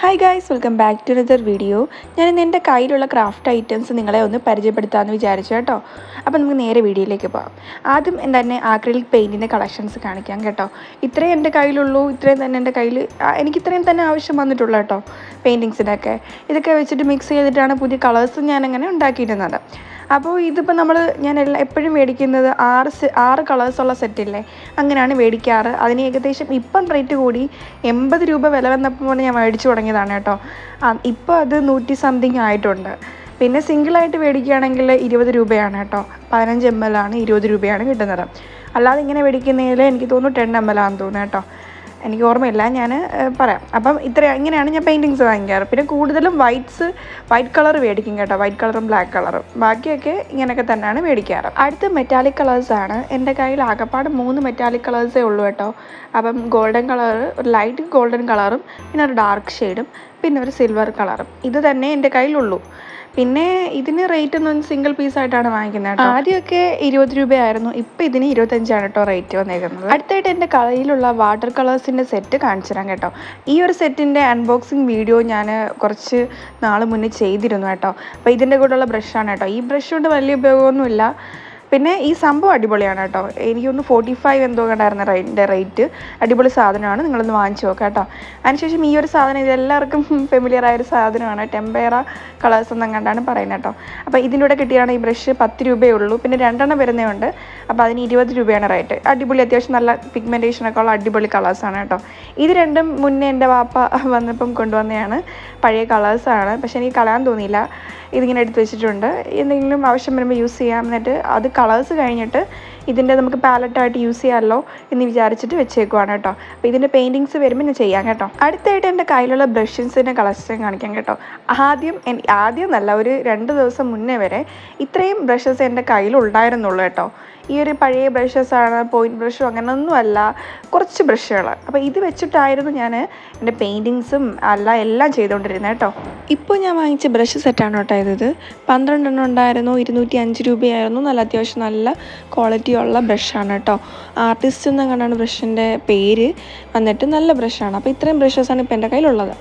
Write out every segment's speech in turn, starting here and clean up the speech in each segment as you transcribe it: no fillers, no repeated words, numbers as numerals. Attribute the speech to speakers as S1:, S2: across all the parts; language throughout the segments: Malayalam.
S1: Hi guys, welcome back to another video. ഞാൻ ഇന്ന് എൻ്റെ കയ്യിലുള്ള ക്രാഫ്റ്റ് ഐറ്റംസ് നിങ്ങളെ ഒന്ന് പരിചയപ്പെടുത്താമെന്ന് വിചാരിച്ചു കേട്ടോ. അപ്പോൾ നമുക്ക് നേരെ വീഡിയോയിലേക്ക് പോകാം. ആദ്യം തന്നെ ആക്രിലിക് പെയിൻറ്റിൻ്റെ കളക്ഷൻസ് കാണിക്കാം കേട്ടോ. ഇത്രയും എൻ്റെ കയ്യിലുള്ളൂ, ഇത്രയും തന്നെ എൻ്റെ കയ്യിൽ എനിക്ക് ഇത്രയും തന്നെ ആവശ്യം വന്നിട്ടുള്ളൂ കേട്ടോ പെയിൻറ്റിങ്സിനൊക്കെ. ഇതൊക്കെ വെച്ചിട്ട് മിക്സ് ചെയ്തിട്ടാണ് പുതിയ കളേഴ്സ് ഞാനങ്ങനെ ഉണ്ടാക്കിയിരുന്നത്. അപ്പോൾ ഇതിപ്പോൾ ഞാൻ എപ്പോഴും മേടിക്കുന്നത് ആറ് കളേഴ്സുള്ള സെറ്റില്ലേ, അങ്ങനെയാണ് മേടിക്കാറ്. അതിന് ഏകദേശം ഇപ്പം റേറ്റ് കൂടി 80 രൂപ വില വന്നപ്പോൾ ഞാൻ മേടിച്ചു തുടങ്ങിയതാണ് കേട്ടോ. ഇപ്പോൾ അത് 100 സംതിങ് ആയിട്ടുണ്ട്. പിന്നെ സിംഗിളായിട്ട് മേടിക്കുകയാണെങ്കിൽ 20 രൂപയാണ് കേട്ടോ. 15 ml ആണ് 20 രൂപയാണ് കിട്ടുന്നത്. അല്ലാതെ ഇങ്ങനെ മേടിക്കുന്നതിൽ എനിക്ക് തോന്നുന്നു 10 ml ആണെന്ന് തോന്നുന്നു കേട്ടോ. എനിക്ക് ഓർമ്മയില്ല, ഞാൻ പറയാം. അപ്പം ഇങ്ങനെയാണ് ഞാൻ പെയിൻറ്റിങ്സ് വാങ്ങിക്കാറ്. പിന്നെ കൂടുതലും വൈറ്റ് കളർ മേടിക്കും കേട്ടോ, വൈറ്റ് കളറും ബ്ലാക്ക് കളറും. ബാക്കിയൊക്കെ ഇങ്ങനെയൊക്കെ തന്നെയാണ് മേടിക്കാറ്. അടുത്ത മെറ്റാലിക് കളേഴ്സാണ്. എൻ്റെ കയ്യിൽ ആകപ്പാട് 3 മെറ്റാലിക് കളേഴ്സേ ഉള്ളൂ കേട്ടോ. അപ്പം ഗോൾഡൻ കളർ, ഒരു ലൈറ്റ് ഗോൾഡൻ കളറും പിന്നെ ഒരു ഡാർക്ക് ഷെയ്ഡും പിന്നെ ഒരു സിൽവർ കളറും. ഇത് തന്നെ എൻ്റെ കയ്യിലുള്ളൂ. പിന്നെ ഇതിന് റേറ്റ് ഒന്നും സിംഗിൾ പീസായിട്ടാണ് വാങ്ങിക്കുന്നത് കേട്ടോ. ആദ്യമൊക്കെ 20 രൂപയായിരുന്നു, ഇപ്പം ഇതിന് 25 കേട്ടോ റേറ്റ് വന്നേക്കുന്നത്. അടുത്തായിട്ട് എൻ്റെ കയ്യിലുള്ള വാട്ടർ കളേഴ്സിൻ്റെ സെറ്റ് കാണിച്ചു തരാം കേട്ടോ. ഈ ഒരു സെറ്റിൻ്റെ അൺബോക്സിങ് വീഡിയോ ഞാൻ കുറച്ച് നാൾ മുന്നേ ചെയ്തിരുന്നു കേട്ടോ. അപ്പോൾ ഇതിൻ്റെ കൂടെയുള്ള ബ്രഷാണ് കേട്ടോ. ഈ ബ്രഷ് കൊണ്ട് വലിയ ഉപയോഗമൊന്നുമില്ല. പിന്നെ ഈ സംഭവം അടിപൊളിയാണ് കേട്ടോ. എനിക്കൊന്ന് 45 എന്തോ കണ്ടായിരുന്ന റേറ്റ്. അടിപൊളി സാധനമാണ്, നിങ്ങളൊന്ന് വാങ്ങിച്ചു നോക്കാം കേട്ടോ. അതിനുശേഷം ഈ ഒരു സാധനം ഇതെല്ലാവർക്കും ഫെമിലിയറായൊരു സാധനമാണ്. ടെമ്പേറ കളേഴ്സ് എന്നും കണ്ടാണ് പറയുന്നത് കേട്ടോ. അപ്പോൾ ഇതിൻ്റെ കൂടെ കിട്ടിയാണ് ഈ ബ്രഷ് 10 രൂപയേ ഉള്ളൂ. പിന്നെ 2 വരുന്നതുണ്ട്. അപ്പോൾ അതിന് 20 രൂപയാണ് റേറ്റ്. അടിപൊളി, അത്യാവശ്യം നല്ല പിഗ്മെൻറ്റേഷനൊക്കെ ഉള്ള അടിപൊളി കളേഴ്സാണ് കേട്ടോ. ഇത് രണ്ടും മുന്നേ എൻ്റെ വാപ്പ വന്നപ്പം കൊണ്ടുവന്നതാണ്. പഴയ കളേഴ്സാണ്, പക്ഷേ എനിക്ക് കളയാൻ തോന്നിയില്ല. ഇതിങ്ങനെ എടുത്ത് വെച്ചിട്ടുണ്ട്, എന്തെങ്കിലും ആവശ്യം വരുമ്പോൾ യൂസ് ചെയ്യാം. എന്നിട്ട് അത് കളേഴ്സ് കഴിഞ്ഞിട്ട് ഇതിൻ്റെ നമുക്ക് പാലറ്റായിട്ട് യൂസ് ചെയ്യാമല്ലോ എന്ന് വിചാരിച്ചിട്ട് വെച്ചേക്കുവാണ് കേട്ടോ. അപ്പോൾ ഇതിൻ്റെ പെയിൻറ്റിങ്സ് വരുമ്പോൾ ഞാൻ ചെയ്യാം കേട്ടോ. അടുത്തായിട്ട് എൻ്റെ കയ്യിലുള്ള ബ്രഷസിൻ്റെ കളക്ഷൻ കാണിക്കാം കേട്ടോ. ആദ്യം നല്ല ഒരു 2 ദിവസം മുന്നേ വരെ ഇത്രയും ബ്രഷസ് എൻ്റെ കയ്യിൽ ഉണ്ടായിരുന്നുള്ളൂ കേട്ടോ. ഈ ഒരു പഴയ ബ്രഷസാണ്, പോയിൻറ്റ് ബ്രഷും അങ്ങനെയൊന്നുമല്ല, കുറച്ച് ബ്രഷുകൾ. അപ്പോൾ ഇത് വെച്ചിട്ടായിരുന്നു ഞാൻ എൻ്റെ പെയിൻറ്റിങ്സും എല്ലാം ചെയ്തുകൊണ്ടിരുന്നത് കേട്ടോ. ഇപ്പോൾ ഞാൻ വാങ്ങിച്ച ബ്രഷ് സെറ്റാണ് കേട്ടോ ഇത്. 12 എണ്ണം ഉണ്ടായിരുന്നു, 205 രൂപയായിരുന്നു. അത്യാവശ്യം നല്ല ക്വാളിറ്റി ഉള്ള ബ്രഷാണ് കേട്ടോ. ആർട്ടിസ്റ്റ് എന്ന് കണ്ടാണ് ബ്രഷിൻ്റെ പേര് വന്നിട്ട്. നല്ല ബ്രഷാണ്. അപ്പോൾ ഇത്രയും ബ്രഷസാണ് ഇപ്പോൾ എൻ്റെ കയ്യിലുള്ളത്.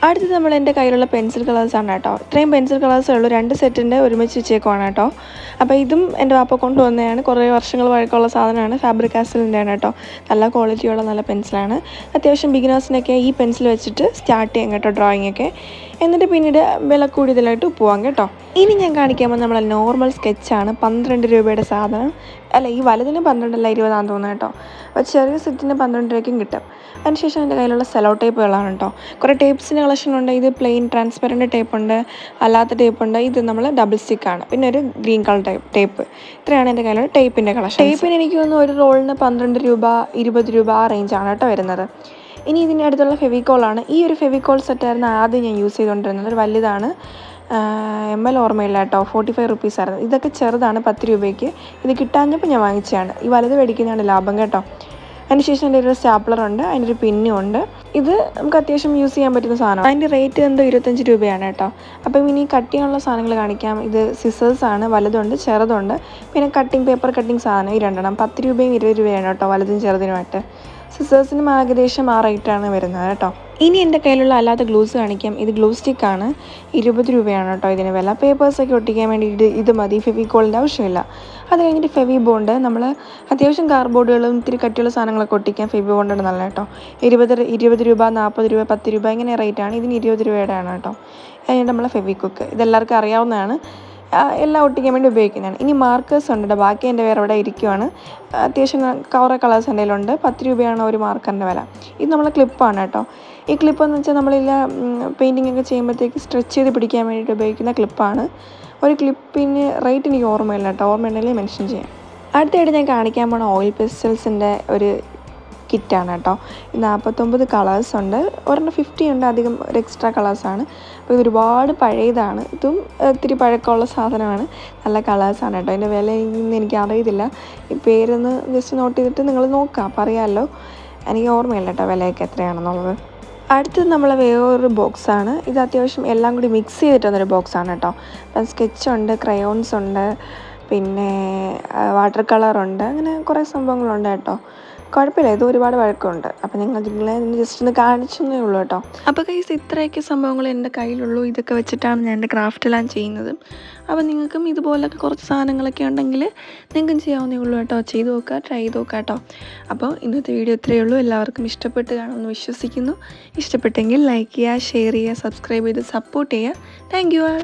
S1: അടുത്തത് എൻ്റെ കയ്യിലുള്ള പെൻസിൽ കളേഴ്സാണ് കേട്ടോ. ഇത്രയും പെൻസിൽ കളേഴ്സേ ഉള്ളൂ. 2 സെറ്റിൻ്റെ ഒരുമിച്ച് വെച്ചേക്കുവാണ് കേട്ടോ. അപ്പോൾ ഇതും എൻ്റെ വാപ്പ കൊണ്ടുവന്നതാണ്. കുറേ വർഷങ്ങൾ പഴക്കമുള്ള സാധനമാണ്. ഫാബ്രിക് കാസ്റ്റലിൻ്റെയാണ് കേട്ടോ. നല്ല ക്വാളിറ്റിയുള്ള നല്ല പെൻസിലാണ്. അത്യാവശ്യം ബിഗിനേഴ്സിനൊക്കെ ഈ പെൻസിൽ വെച്ചിട്ട് സ്റ്റാർട്ട് ചെയ്യാം കേട്ടോ, ഡ്രോയിങ്ങൊക്കെ. എന്നിട്ട് പിന്നീട് വില കൂടുതലായിട്ട് പോവാം കേട്ടോ. ഇനി ഞാൻ കാണിക്കുമ്പോൾ നമ്മളെ നോർമൽ സ്കെച്ചാണ്. 12 രൂപയുടെ സാധനം. അല്ല, ഈ വലുതിന് 12 അല്ല 20 ആണെന്ന് തോന്നുന്നു കേട്ടോ. അപ്പോൾ ചെറിയ സെറ്റിന് 12 രൂപയ്ക്കും കിട്ടും. അതിനുശേഷം എൻ്റെ കയ്യിലുള്ള സെലോ ടേപ്പുകളാണ് കേട്ടോ. കുറേ ടേപ്പ്സിൻ്റെ കളക്ഷനുണ്ട്. ഇത് പ്ലെയിൻ ട്രാൻസ്പെറൻറ്റ് ടേപ്പുണ്ട്, അല്ലാത്ത ടേപ്പുണ്ട്. ഇത് നമ്മൾ ഡബിൾ സ്റ്റിക്കാണ്. പിന്നെ ഒരു ഗ്രീൻ കളർ ടേപ്പ്. ഇത്രയാണ് എൻ്റെ കയ്യിലുള്ള ടേപ്പിൻ്റെ കളക്ഷൻ. ടേപ്പിന് എനിക്ക് തോന്നുന്നു ഒരു റോളിന് 12 രൂപ 20 രൂപ ആ റേഞ്ചാണ് കേട്ടോ വരുന്നത്. ഇനി ഇതിൻ്റെ അടുത്തുള്ള ഫെവിക്കോളാണ്. ഈ ഒരു ഫെവിക്കോൾ സെറ്റായിരുന്നു ആദ്യം ഞാൻ യൂസ് ചെയ്തുകൊണ്ടിരുന്നത്. ഒരു വലുതാണ്, ML ഓർമ്മയില്ല കേട്ടോ. 45 റുപ്പീസായിരുന്നു. ഇതൊക്കെ ചെറുതാണ്, 10 രൂപയ്ക്ക്. ഇത് കിട്ടാഞ്ഞപ്പോൾ ഞാൻ വാങ്ങിച്ചതാണ്. ഈ വലുത് മേടിക്കുന്നതാണ് ലാഭം കേട്ടോ. അതിനുശേഷം എൻ്റെ ഒരു സ്റ്റാപ്ലറുണ്ട്, അതിനൊരു പിന്നും ഉണ്ട്. ഇത് നമുക്ക് അത്യാവശ്യം യൂസ് ചെയ്യാൻ പറ്റുന്ന സാധനമാണ്. അതിൻ്റെ റേറ്റ് എന്തോ 25 രൂപയാണ് കേട്ടോ. അപ്പം ഇനി കട്ട് ചെയ്യാനുള്ള സാധനങ്ങൾ കാണിക്കാം. ഇത് സിസേഴ്സാണ്, വലുതുണ്ട് ചെറുതുണ്ട്. പിന്നെ പേപ്പർ കട്ടിങ് സാധനം ഈ 2 എണ്ണം 10 രൂപയും 20 രൂപയാണ് കേട്ടോ, വലുതും ചെറുതിനുമായിട്ട്. സിസേഴ്സിനും ഏകദേശം ആ റേറ്റാണ് വരുന്നത് കേട്ടോ. ഇനി എൻ്റെ കയ്യിലുള്ള അല്ലാത്ത ഗ്ലൂസ് കാണിക്കാം. ഇത് ഗ്ലൂ സ്റ്റിക്കാണ്, 20 രൂപയാണ് കേട്ടോ ഇതിന് വില. പേപ്പേഴ്സൊക്കെ ഒട്ടിക്കാൻ വേണ്ടിയിട്ട് ഇത് മതി, ഫെവിക്കോളിൻ്റെ ആവശ്യമില്ല. അത് കഴിഞ്ഞിട്ട് ഫെവി ബോണ്ട്. നമ്മൾ അത്യാവശ്യം കാർഡ്ബോർഡുകളും ഇത്തിരി കട്ടിയുള്ള സാധനങ്ങളൊക്കെ ഒട്ടിക്കാൻ ഫെവി ബോണ്ടാണ് നല്ല കേട്ടോ. 20 രൂപ 40 രൂപ 10 രൂപ ഇങ്ങനെ റേറ്റാണ്. ഇതിന് 20 രൂപയുടെ ആണ് കേട്ടോ. അതിന് നമ്മളെ ഫെവിക്വിക്ക്, ഇതെല്ലാവർക്കും അറിയാവുന്നതാണ്, എല്ലാം ഒട്ടിക്കാൻ വേണ്ടി ഉപയോഗിക്കുന്നതാണ്. ഇനി മാർക്കേഴ്സ് ഉണ്ട്, ബാക്കി എൻ്റെ വേറെ ഇവിടെ ഇരിക്കുവാണ്. അത്യാവശ്യം കുറേ കളേഴ്സ് എൻ്റെ കയ്യിലുണ്ട്. 10 രൂപയാണ് ഒരു മാർക്കറിൻ്റെ വില. ഇത് നമ്മളെ ക്ലിപ്പാണ് കേട്ടോ. ഈ ക്ലിപ്പ് എന്ന് വെച്ചാൽ നമ്മളില്ല പെയിൻറ്റിംഗ് ഒക്കെ ചെയ്യുമ്പോഴത്തേക്ക് സ്ട്രെച്ച് ചെയ്ത് പിടിക്കാൻ വേണ്ടിയിട്ട് ഉപയോഗിക്കുന്ന ക്ലിപ്പാണ്. ഒരു ക്ലിപ്പിന് റേറ്റ് എനിക്ക് ഓർമ്മയില്ല കേട്ടോ, ഓർമ്മയുണ്ടെങ്കിൽ മെൻഷൻ ചെയ്യാം. അടുത്തായിട്ട് ഞാൻ കാണിക്കാൻ പോണ ഓയിൽ പെസ്റ്റൽസിൻ്റെ ഒരു കിറ്റാണ് കേട്ടോ. 49 കളേഴ്സ് ഉണ്ട്. ഒരെണ്ണം 50 ഉണ്ട്, അധികം ഒരു എക്സ്ട്രാ കളേഴ്സാണ്. അപ്പോൾ ഇത് ഒരുപാട് പഴയതാണ്. ഇതും ഇത്തിരി പഴക്കമുള്ള സാധനമാണ്. നല്ല കളേഴ്സാണ് കേട്ടോ. അതിൻ്റെ വിലയൊന്നും എനിക്ക് അറിയത്തില്ല. ഈ പേരൊന്ന് ജസ്റ്റ് നോട്ട് ചെയ്തിട്ട് നിങ്ങൾ നോക്കാം, അപ്പോൾ അറിയാമല്ലോ. എനിക്ക് ഓർമ്മയില്ല കേട്ടോ വിലയൊക്കെ എത്രയാണെന്നുള്ളത്. അടുത്തത് നമ്മളെ വേറൊരു ബോക്സാണ്. ഇത് അത്യാവശ്യം എല്ലാം കൂടി മിക്സ് ചെയ്തിട്ട് വന്നൊരു ബോക്സാണ് കേട്ടോ. അപ്പം സ്കെച്ചുണ്ട്, ക്രയോൺസ് ഉണ്ട്, പിന്നെ വാട്ടർ കളറുണ്ട്, അങ്ങനെ കുറേ സംഭവങ്ങളുണ്ട് കേട്ടോ. കുഴപ്പമില്ല, ഇത് ഒരുപാട് വഴക്കമുണ്ട്. അപ്പോൾ നിങ്ങളെ ജസ്റ്റ് ഒന്ന് കാണിച്ചെന്നേ ഉള്ളൂ കേട്ടോ. അപ്പോൾ ഗൈസ് ഇത്രയൊക്കെ സംഭവങ്ങൾ എൻ്റെ കയ്യിലുള്ളൂ. ഇതൊക്കെ വെച്ചിട്ടാണ് ഞാൻ എൻ്റെ ക്രാഫ്റ്റെല്ലാം ചെയ്യുന്നത്. അപ്പോൾ നിങ്ങൾക്കും ഇതുപോലൊക്കെ കുറച്ച് സാധനങ്ങളൊക്കെ ഉണ്ടെങ്കിൽ നിങ്ങൾക്കും ചെയ്യാവുന്നേ ഉള്ളൂ കേട്ടോ. ചെയ്ത് നോക്കുക, ട്രൈ ചെയ്ത് നോക്കുക കേട്ടോ. അപ്പോൾ ഇന്നത്തെ വീഡിയോ ഇത്രയേ ഉള്ളൂ. എല്ലാവർക്കും ഇഷ്ടപ്പെട്ട് കാണുമെന്ന് വിശ്വസിക്കുന്നു. ഇഷ്ടപ്പെട്ടെങ്കിൽ ലൈക്ക് ചെയ്യുക, ഷെയർ ചെയ്യുക, സബ്സ്ക്രൈബ് ചെയ്ത് സപ്പോർട്ട് ചെയ്യുക. Thank you all.